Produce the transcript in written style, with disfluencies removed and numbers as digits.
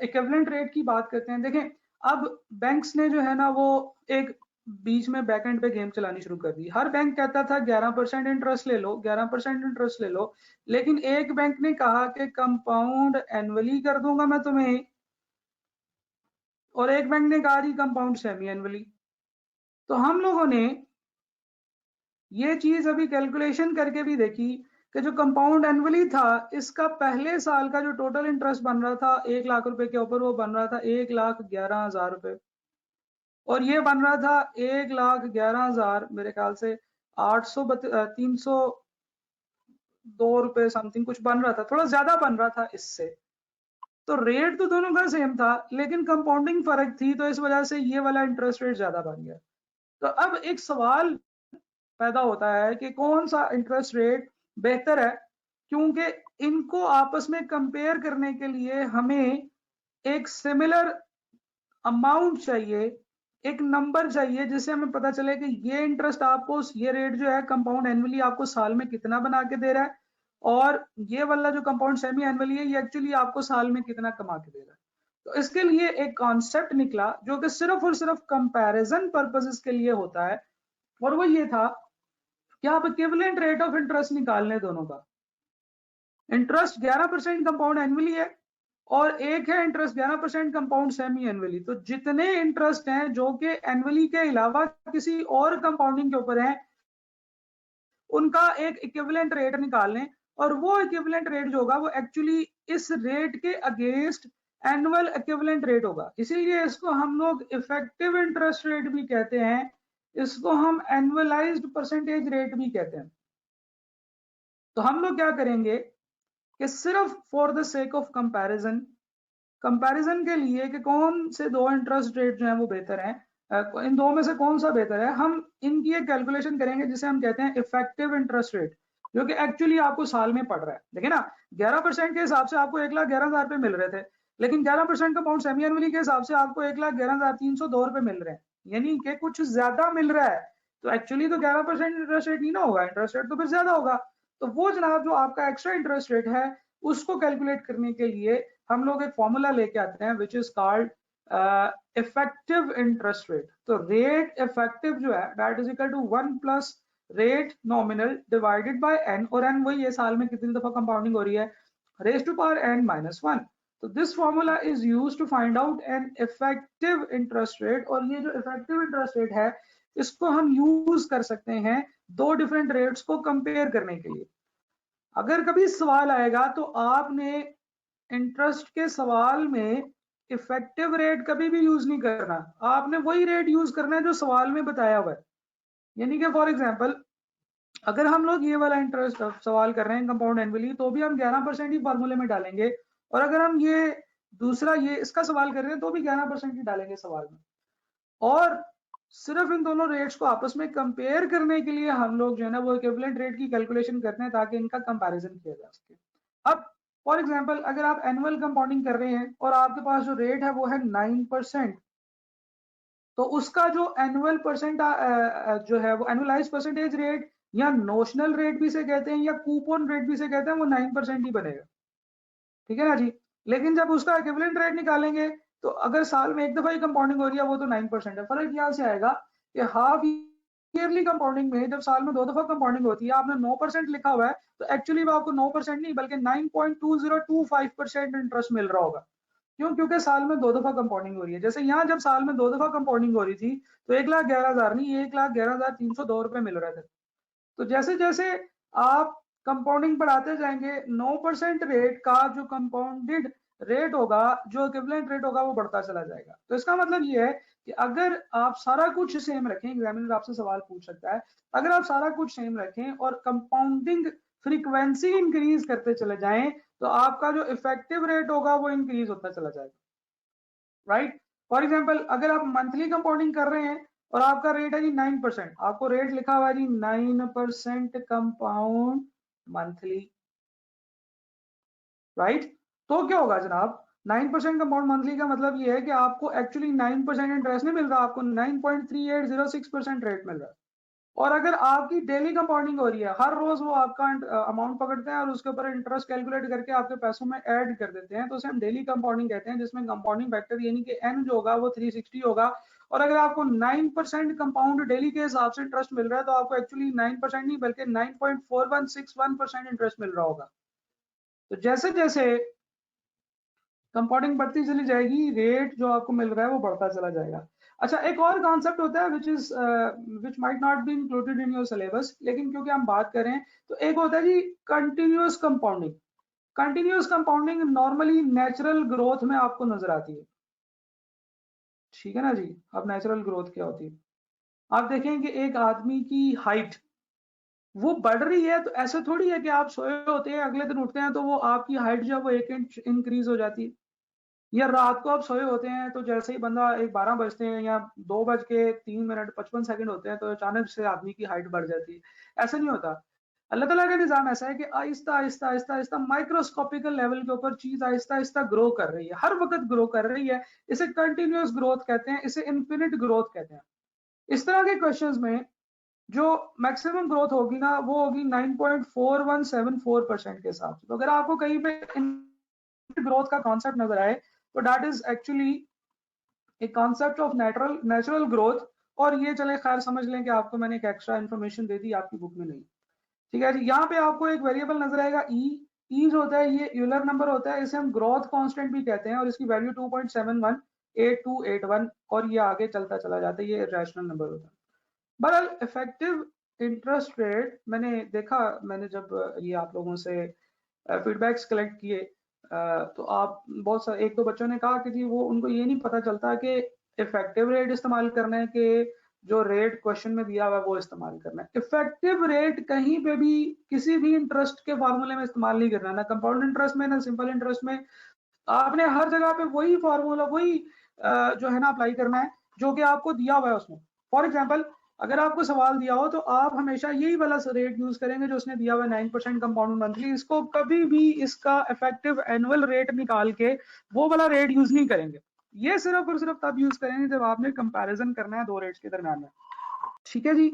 Equivalent rate की बात करते हैं। देखें, अब बैंक्स ने जो है ना वो एक बीच में बैकएंड पे गेम चलानी शुरू कर दी। हर बैंक कहता था 11% इंटरेस्ट ले लो, 11% इंटरेस्ट ले लो, लेकिन एक बैंक ने कहा कि कंपाउंड एनुअली कर दूंगा मैं तुम्हें, और एक बैंक ने कहा जी कंपाउंड सेमी एनुअली। तो हम लोगों ने ये चीज अभी कैलकुलेशन करके भी देखी कि जो कंपाउंड एनुअली था, इसका पहले साल का जो टोटल इंटरेस्ट बन रहा था 1 लाख रुपए के ऊपर, वो बन रहा था 1,11,000 रुपए, और ये बन रहा था 1,11,000 मेरे ख्याल से 302 रुपए समथिंग कुछ बन रहा था, थोड़ा ज्यादा बन रहा था इससे। तो रेट तो दोनों का सेम था, लेकिन कंपाउंडिंग फर्क थी, तो इस वजह से ये वाला इंटरेस्ट रेट ज्यादा बन गया। तो अब एक सवाल पैदा होता है कि कौन सा इंटरेस्ट रेट बेहतर है, क्योंकि इनको आपस में कंपेयर करने के लिए हमें एक सिमिलर अमाउंट चाहिए, एक नंबर चाहिए, जिससे हमें पता चले कि ये इंटरेस्ट आपको, ये रेट जो है कंपाउंड एनुअली आपको साल में कितना बना के दे रहा है, और ये वाला जो कंपाउंड सेमी एनुअली है ये एक्चुअली आपको साल में कितना कमा के दे रहा है। तो इसके लिए एक कॉन्सेप्ट निकला जो कि सिर्फ और सिर्फ कंपैरिजन पर्पसेस के लिए होता है, और वो ये था कि आप इक्विवेलेंट रेट ऑफ इंटरेस्ट निकालने दोनों का। इंटरेस्ट 11% कंपाउंड एनुअली है, और एक है इंटरेस्ट 11% कंपाउंड सेमी एनुअली। तो जितने इंटरेस्ट हैं जो कि एनुअली के अलावा किसी और कंपाउंडिंग के ऊपर हैं, उनका एक इक्विवेलेंट रेट निकाल लें, और वो इक्विवेलेंट रेट जो होगा वो एक्चुअली इस रेट के अगेंस्ट एनुअल इक्विवेलेंट रेट होगा। इसीलिए इसको हम लोग इफेक्टिव इंटरेस्ट रेट भी कहते हैं, इसको हम एनुअलाइज्ड परसेंटेज रेट भी कहते हैं। तो हम लोग क्या करेंगे कि सिर्फ for the sake of comparison के लिए कि कौन से दो इंटरेस्ट रेट जो है वो बेहतर हैं, इन दो में से कौन सा बेहतर है, हम इनकी एक कैलकुलेशन करेंगे जिसे हम कहते हैं इफेक्टिव इंटरेस्ट रेट, जो कि एक्चुअली आपको साल में पड़ रहा है। देखिए ना, 11% के हिसाब से आपको 1,11,000 रुपए मिल रहे थे, लेकिन 11% कंपाउंड सेमी एनुअली के हिसाब से आपको 1,11,302 रुपए मिल रहे हैं, यानी कि कुछ ज्यादा मिल रहा है। तो एक्चुअली तो 11% इंटरेस्ट रेट नहीं ना होगा, इंटरेस्ट रेट तो फिर ज्यादा होगा। तो वो जनाब जो आपका एक्स्ट्रा इंटरेस्ट रेट है, उसको कैलकुलेट करने के लिए हम लोग एक फॉर्मूला लेके आते हैं which is called effective interest rate. तो रेट इफेक्टिव जो है that is equal to 1 plus rate nominal divided by n, और एन वही है साल में कितनी दफा कंपाउंडिंग हो रही है, raise to power n minus 1। तो this formula is used to find out an effective interest rate, और ये जो इफेक्टिव इंटरेस्ट रेट है इसको हम यूज कर सकते हैं दो डिफरेंट रेट्स को कंपेयर करने के लिए। अगर कभी सवाल आएगा तो आपने इंटरेस्ट के सवाल में इफेक्टिव रेट कभी भी यूज नहीं करना, आपने वही रेट यूज करना है जो सवाल में बताया हुआ है। यानी कि फॉर एग्जांपल, अगर हम लोग ये वाला इंटरेस्ट सवाल कर रहे हैं कंपाउंड एनुअली, तो भी हम 11% ही फॉर्मूले में डालेंगे, और अगर हम ये दूसरा ये इसका सवाल कर रहे हैं तो भी 11% ही डालेंगे सवाल में। और सिर्फ इन दोनों रेट्स को आपस में कंपेयर करने के लिए हम लोग जो है ना वो इक्विवेलेंट रेट की कैलकुलेशन करते हैं ताकि इनका कंपैरिजन किया जा सके। अब फॉर एग्जांपल, अगर आप एनुअल कंपाउंडिंग कर रहे हैं और आपके पास जो रेट है वो है 9%, तो उसका जो एनुअल परसेंट जो है वो एनुअलाइज परसेंटेज रेट, या नोशनल रेट भी से कहते हैं या कूपन रेट भी से कहते हैं, वो 9% ही बनेगा। ठीक है ना जी। लेकिन जब उसका इक्विवेलेंट रेट निकालेंगे, तो अगर साल में एक दफा ही कंपाउंडिंग हो रही है वो तो 9% है। फर्क यहाँ से आएगा कि हाफ ईयरली कंपाउंडिंग में जब साल में 2 दफा कंपाउंडिंग होती है, आपने 9% लिखा हुआ है, तो एक्चुअली वो आपको 9% नहीं बल्कि 9.2025% इंटरेस्ट मिल रहा होगा। क्यों? क्योंकि साल में 2 दफा कंपाउंडिंग हो रही है। जैसे यहाँ जब साल में 2 दफा कंपाउंडिंग हो रही थी, तो 1,11,000 नहीं, 1,11,302 रुपए मिल रहे थे। तो जैसे जैसे आप कंपाउंडिंग बढ़ाते जाएंगे, 9% रेट का जो कंपाउंडेड रेट होगा, जो इक्विवेलेंट रेट होगा, वो बढ़ता चला जाएगा। तो इसका मतलब ये है कि अगर आप सारा कुछ सेम रखें, एग्जामिनर आपसे सवाल पूछ सकता है, अगर आप सारा कुछ सेम रखें और कंपाउंडिंग फ्रीक्वेंसी इंक्रीज करते चले जाएं, तो आपका जो इफेक्टिव रेट होगा वो इंक्रीज होता चला जाएगा। राइट? फॉर एग्जाम्पल, अगर आप मंथली कंपाउंडिंग कर रहे हैं और आपका रेट है जी 9%, आपको रेट लिखा हुआ है जी 9% कंपाउंड मंथली। राइट? तो क्या होगा जनाब, 9% कंपाउंड मंथली का मतलब ये है कि आपको एक्चुअली 9% इंटरेस्ट नहीं मिल रहा, आपको 9.3806% रेट मिल रहा है। और अगर आपकी डेली कंपाउंडिंग हो रही है, हर रोज वो आपका अमाउंट पकड़ते हैं और उसके ऊपर इंटरेस्ट कैलकुलेट करके आपके पैसों में ऐड कर देते हैं, तो उसे हम डेली कंपाउंडिंग कहते हैं, जिसमें कंपाउंडिंग फैक्टर यानी कि n जो होगा वो 360 होगा। और अगर आपको 9% कंपाउंड डेली के हिसाब से इंटरेस्ट मिल रहा है, तो आपको एक्चुअली 9% नहीं बल्कि 9.4161% इंटरेस्ट मिल रहा होगा। तो जैसे जैसे कंपाउंडिंग बढ़ती चली जाएगी, रेट जो आपको मिल रहा है वो बढ़ता चला जाएगा। अच्छा, एक और कॉन्सेप्ट होता है which might not be included in your syllabus, लेकिन क्योंकि हम बात करें तो एक होता है जी continuous compounding. Continuous compounding normally natural growth में आपको नजर आती है, ठीक है ना जी। अब नेचुरल ग्रोथ क्या होती है, आप देखें कि एक आदमी की हाइट वो बढ़ रही है, तो ऐसे थोड़ी है कि आप सोए होते हैं अगले दिन उठते हैं तो वो आपकी हाइट जो है वो 1 इंच इंक्रीज हो जाती है। या रात को आप सोए होते हैं तो जैसे ही बंदा 12 बजते हैं या 2 बज के 3 मिनट 55 सेकंड होते हैं, तो अचानक से आदमी की हाइट बढ़ जाती है। ऐसा नहीं होता। अल्लाह ताला का निजाम ऐसा है कि आहिस्ता आहिस्ता आहिस्ता आहिस्ता माइक्रोस्कोपिकल लेवल के ऊपर चीज आहिस्ता आहिस्ता ग्रो कर रही है, हर वक्त ग्रो कर रही है। इसे कंटिन्यूअस ग्रोथ कहते हैं, इसे इन्फिनिट ग्रोथ कहते हैं। इस तरह के क्वेश्चंस में जो मैक्सिमम ग्रोथ होगी ना वो होगी 9.4174% के हिसाब से। तो अगर आपको कहीं पे ग्रोथ का कॉन्सेप्ट नजर आए तो दैट इज एक्चुअली एक कॉन्सेप्ट ऑफ नेचुरल ग्रोथ। और ये चले खैर समझ लें कि आपको मैंने एक एक्स्ट्रा इन्फॉर्मेशन दे दी, आपकी बुक में नहीं। ठीक है जी, यहाँ पे आपको एक वेरिएबल नजर आएगा ई जो होता है ये यूलर नंबर होता है, इसे हम ग्रोथ कांस्टेंट भी कहते हैं और इसकी वैल्यू 2.718281 और ये आगे चलता चला जाता है, ये रैशनल नंबर होता है। बहरहाल इफेक्टिव इंटरेस्ट रेट मैंने देखा, मैंने जब ये आप लोगों से फीडबैक्स कलेक्ट किए तो आप बहुत सारे एक दो बच्चों ने कहा कि जी वो उनको ये नहीं पता चलता कि इफेक्टिव रेट इस्तेमाल करना है कि जो रेट क्वेश्चन में दिया हुआ है वो इस्तेमाल करना है। इफेक्टिव रेट कहीं पे भी किसी भी इंटरेस्ट के फार्मूले में इस्तेमाल नहीं करना, ना कंपाउंड इंटरेस्ट में ना सिंपल इंटरेस्ट में। आपने हर जगह पे वही फार्मूला वही जो है ना अप्लाई करना है जो कि आपको दिया हुआ है उसमें। फॉर एग्जाम्पल अगर आपको सवाल दिया हो तो आप हमेशा यही वाला रेट यूज करेंगे जो उसने दिया हुआ है 9% कंपाउंड मंथली। इसको कभी भी इसका इफेक्टिव एनुअल रेट निकाल के वो वाला रेट यूज नहीं करेंगे। ये सिर्फ और सिर्फ तब यूज करेंगे जब आपने कंपैरिजन करना है दो रेट्स के दरम्यान में, ठीक है जी।